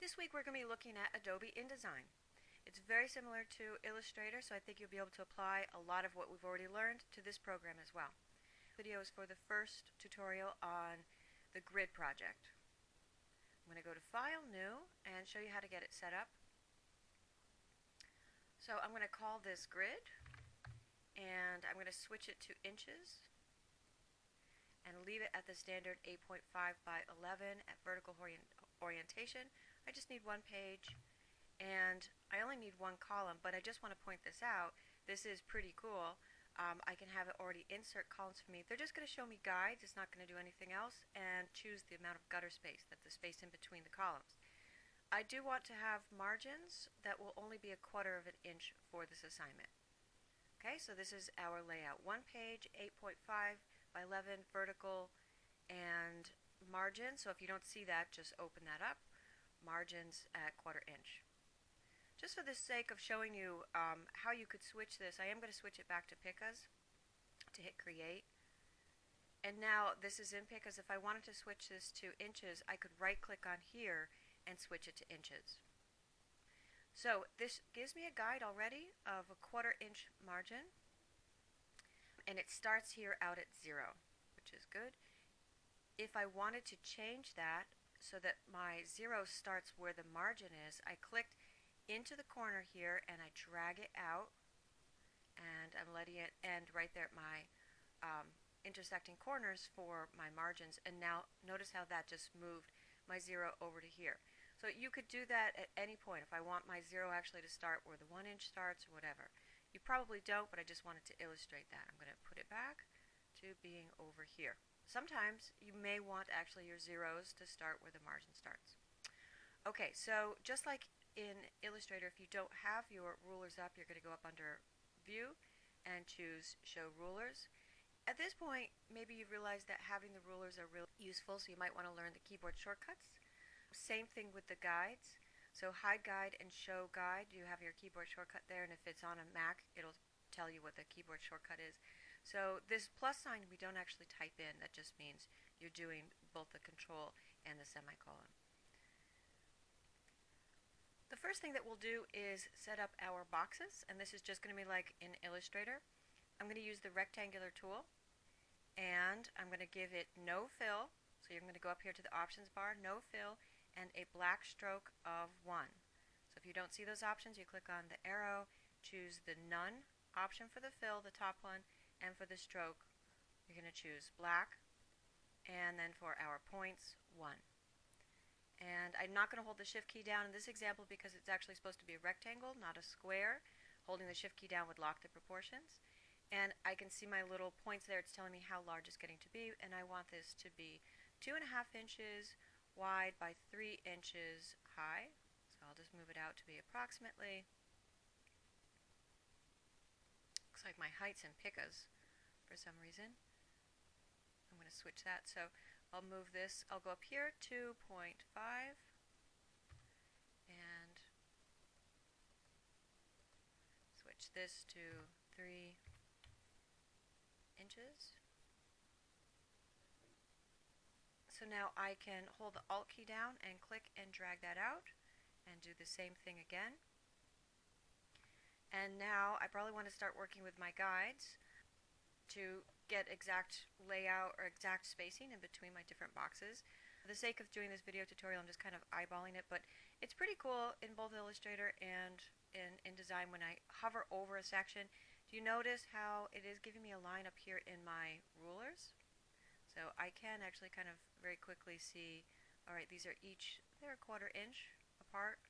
This week we're going to be looking at Adobe InDesign. It's very similar to Illustrator, so I think you'll be able to apply a lot of what we've already learned to this program as well. This video is for the first tutorial on the grid project. I'm going to go to File, New, and show you how to get it set up. So I'm going to call this grid, and I'm going to switch it to inches and leave it at the standard 8.5 by 11 at vertical orientation. I just need one page, and I only need one column, but I just want to point this out. This is pretty cool. I can have it already insert columns for me. They're just going to show me guides. It's not going to do anything else, and choose the amount of gutter space, that's the space in between the columns. I do want to have margins that will only be 1/4 of an inch for this assignment. Okay, so this is our layout. One page, 8.5 by 11 vertical, and margin. So if you don't see that, just open that up. Margins at 1/4 inch. Just for the sake of showing you how you could switch this, I am going to switch it back to Picas to hit create. And now this is in Picas. If I wanted to switch this to inches, I could right click on here and switch it to inches. So this gives me a guide already of a 1/4 inch margin, and it starts here out at 0, which is good. If I wanted to change that so that my 0 starts where the margin is, I clicked into the corner here and I drag it out, and I'm letting it end right there at my intersecting corners for my margins. And now notice how that just moved my 0 over to here. So you could do that at any point if I want my 0 actually to start where the 1 inch starts or whatever. You probably don't, but I just wanted to illustrate that. I'm going to put it back to being over here. Sometimes you may want actually your zeros to start where the margin starts. Okay, so just like in Illustrator, if you don't have your rulers up, you're going to go up under View and choose Show Rulers. At this point, maybe you realize that having the rulers are really useful, so you might want to learn the keyboard shortcuts. Same thing with the guides. So Hide Guide and Show Guide, you have your keyboard shortcut there, and if it's on a Mac, it'll tell you what the keyboard shortcut is. So this plus sign we don't actually type in. That just means you're doing both the control and the semicolon. The first thing that we'll do is set up our boxes, and this is just going to be like in Illustrator. I'm going to use the rectangular tool, and I'm going to give it no fill. So you're going to go up here to the options bar, no fill, and a black stroke of 1. So if you don't see those options, you click on the arrow, choose the none option for the fill, the top one, and for the stroke, you're going to choose black, and then for our points, 1. And I'm not going to hold the shift key down in this example because it's actually supposed to be a rectangle, not a square. Holding the shift key down would lock the proportions. And I can see my little points there. It's telling me how large it's getting to be, and I want this to be 2.5 inches wide by 3 inches high. So I'll just move it out to be approximately, looks like my height's in Picas for some reason. I'm going to switch that. So I'll move this, I'll go up here 2.5 and switch this to 3 inches. So now I can hold the Alt key down and click and drag that out and do the same thing again. And now I probably want to start working with my guides to get exact layout or exact spacing in between my different boxes. For the sake of doing this video tutorial, I'm just kind of eyeballing it, but it's pretty cool in both Illustrator and in InDesign. When I hover over a section, do you notice how it is giving me a line up here in my rulers? So I can actually kind of very quickly see, alright, these are each, they're 1/4 inch apart,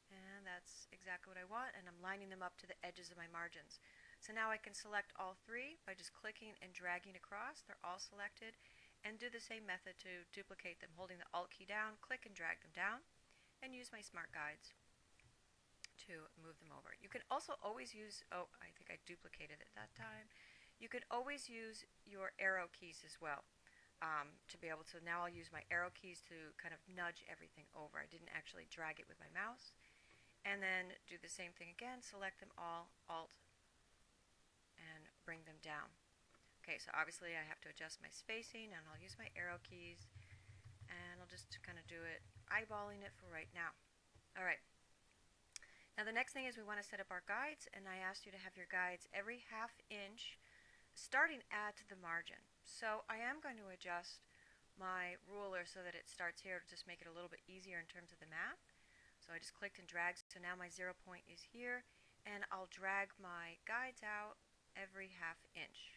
and that's exactly what I want, and I'm lining them up to the edges of my margins. So now I can select all 3 by just clicking and dragging across. They're all selected, and do the same method to duplicate them, holding the Alt key down, click and drag them down, and use my smart guides to move them over. You can also always use, oh, I think I duplicated it that time. You can always use your arrow keys as well to be able to, now I'll use my arrow keys to kind of nudge everything over. I didn't actually drag it with my mouse. And then do the same thing again, select them all, Alt, and bring them down. Okay, so obviously I have to adjust my spacing, and I'll use my arrow keys, and I'll just kind of do it, eyeballing it for right now. Alright, now the next thing is we want to set up our guides, and I asked you to have your guides every half inch starting at the margin. So I am going to adjust my ruler so that it starts here to just make it a little bit easier in terms of the math. So I just clicked and dragged, so now my 0 point is here, and I'll drag my guides out every half inch.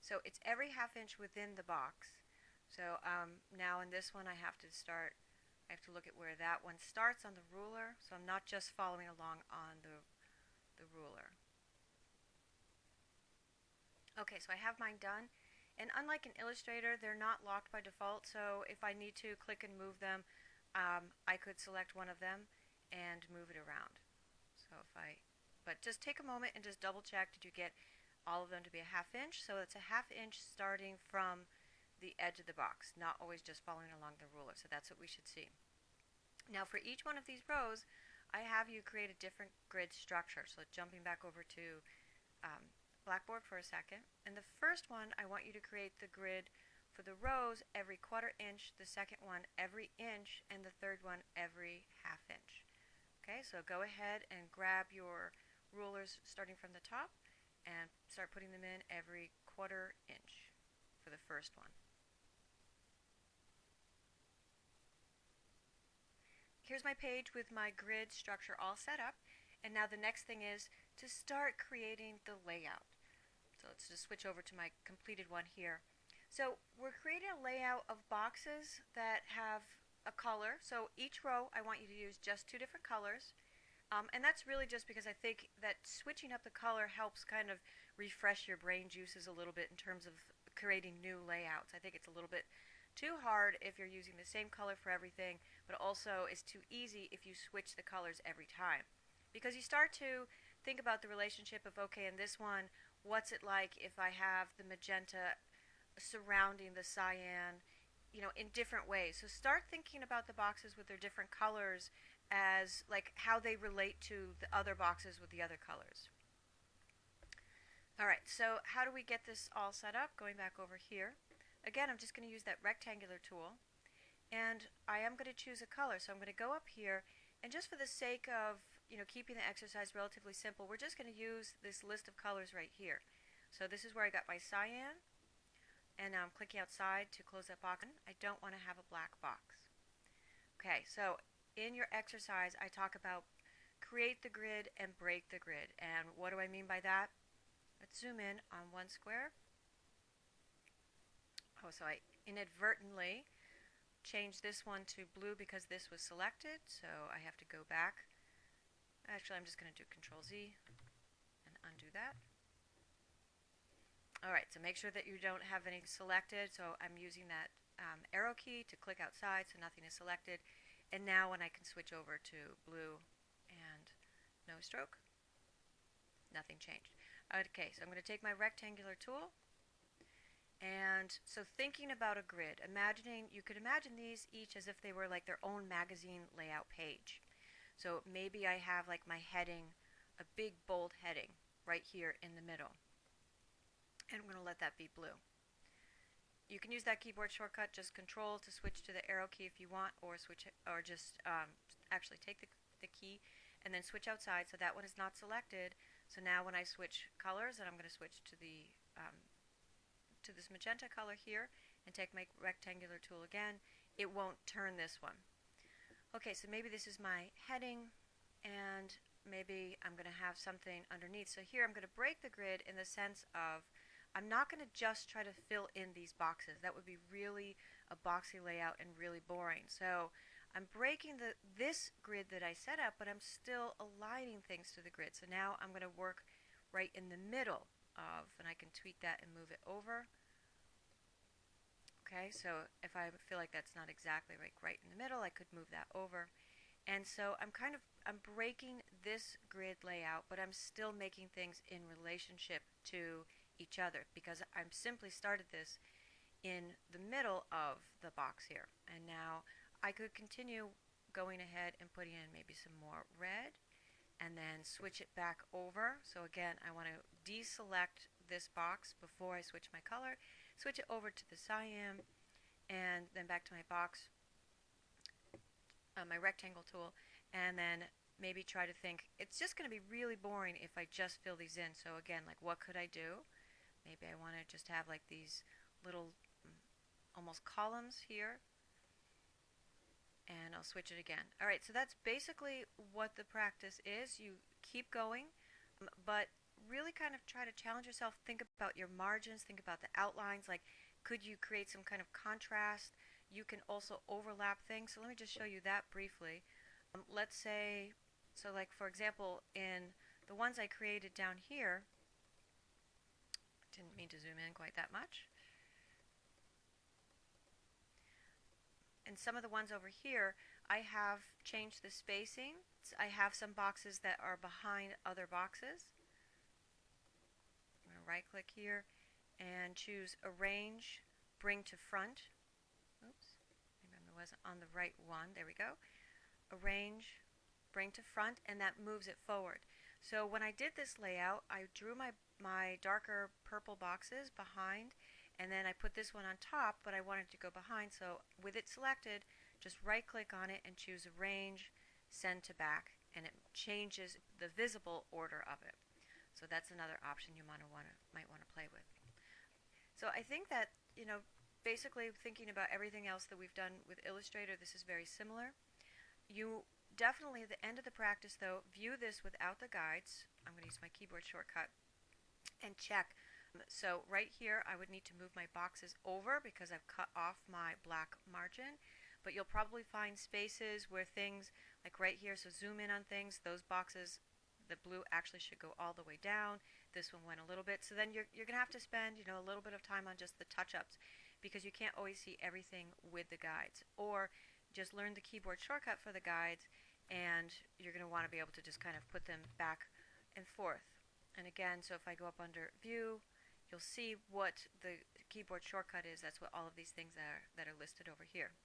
So it's every half inch within the box. So now in this one I have to look at where that one starts on the ruler, so I'm not just following along on the ruler. Okay, so I have mine done, and unlike in Illustrator, they're not locked by default, so if I need to click and move them, I could select one of them and move it around. But just take a moment and just double check, did you get all of them to be a half inch? So it's a half inch starting from the edge of the box, not always just following along the ruler, so that's what we should see. Now for each one of these rows, I have you create a different grid structure. So jumping back over to Blackboard for a second, and the first one I want you to create the grid for the rows every quarter inch, the second one every inch, and the third one every half inch. Okay, so go ahead and grab your rulers starting from the top and start putting them in every quarter inch for the first one. Here's my page with my grid structure all set up, and now the next thing is to start creating the layout. So let's just switch over to my completed one here. So we're creating a layout of boxes that have a color. So each row I want you to use just 2 different colors. And that's really just because I think that switching up the color helps kind of refresh your brain juices a little bit in terms of creating new layouts. I think it's a little bit too hard if you're using the same color for everything, but also it's too easy if you switch the colors every time. Because you start to think about the relationship of, okay, in this one, what's it like if I have the magenta surrounding the cyan, in different ways. So start thinking about the boxes with their different colors as like how they relate to the other boxes with the other colors. Alright, so how do we get this all set up? Going back over here. Again, I'm just going to use that rectangular tool, and I am going to choose a color. So I'm going to go up here, and just for the sake of keeping the exercise relatively simple, we're just going to use this list of colors right here. So this is where I got my cyan, and now I'm clicking outside to close that box. I don't want to have a black box. Okay, so in your exercise I talk about create the grid and break the grid, and what do I mean by that? Let's zoom in on one square. Oh, so I inadvertently changed this one to blue because this was selected, so I have to go back. Actually, I'm just going to do Control Z and undo that. Alright, so make sure that you don't have any selected, so I'm using that arrow key to click outside so nothing is selected. And now when I can switch over to blue and no stroke, nothing changed. Okay, so I'm going to take my rectangular tool, and so thinking about a grid, you could imagine these each as if they were like their own magazine layout page. So maybe I have like my heading, a big bold heading right here in the middle, and I'm going to let that be blue. You can use that keyboard shortcut, just Control to switch to the arrow key if you want, or just actually take the key and then switch outside. So that one is not selected. So now when I switch colors, and I'm going to switch to this magenta color here, and take my rectangular tool again, it won't turn this one. Okay, so maybe this is my heading, and maybe I'm going to have something underneath. So here I'm going to break the grid in the sense of I'm not going to just try to fill in these boxes. That would be really a boxy layout and really boring. So I'm breaking this grid that I set up, but I'm still aligning things to the grid. So now I'm going to work right in the middle of, and I can tweak that and move it over. Okay, so if I feel like that's not exactly right in the middle, I could move that over. And so I'm breaking this grid layout, but I'm still making things in relationship to each other because I'm simply started this in the middle of the box here. And now I could continue going ahead and putting in maybe some more red, and and then switch it back over. So again, I want to deselect this box before I switch my color, switch it over to the cyan, and then back to my box, my rectangle tool, and then maybe try to think, it's just going to be really boring if I just fill these in. So again, like what could I do? Maybe I want to just have like these little almost columns here, and I'll switch it again. Alright, so that's basically what the practice is. You keep going, but really kind of try to challenge yourself. Think about your margins, think about the outlines, like could you create some kind of contrast? You can also overlap things. So let me just show you that briefly. Let's say, so like for example, in the ones I created down here, didn't mean to zoom in quite that much. And some of the ones over here, I have changed the spacing. I have some boxes that are behind other boxes. I'm going to right click here and choose Arrange, Bring to Front. Oops, maybe I wasn't on the right one. There we go. Arrange, Bring to Front, and that moves it forward. So when I did this layout, I drew my darker purple boxes behind, and then I put this one on top, but I wanted to go behind. So with it selected, just right click on it and choose Arrange, Send to Back, and it changes the visible order of it. So that's another option you might want to play with. So I think that, basically thinking about everything else that we've done with Illustrator, this is very similar. You definitely, at the end of the practice though, view this without the guides. I'm going to use my keyboard shortcut and check. So right here I would need to move my boxes over because I've cut off my black margin, but you'll probably find spaces where things, like right here, so zoom in on things, those boxes, the blue actually should go all the way down. This one went a little bit, so then you're going to have to spend a little bit of time on just the touch-ups, because you can't always see everything with the guides. Or just learn the keyboard shortcut for the guides, and you're going to want to be able to just kind of put them back and forth. And again, so if I go up under View, you'll see what the keyboard shortcut is. That's what all of these things that are listed over here.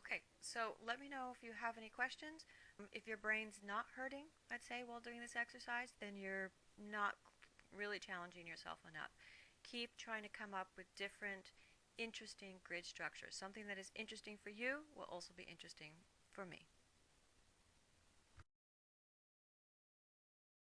Okay, so let me know if you have any questions. If your brain's not hurting, I'd say, while doing this exercise, then you're not really challenging yourself enough. Keep trying to come up with different interesting grid structures. Something that is interesting for you will also be interesting for me.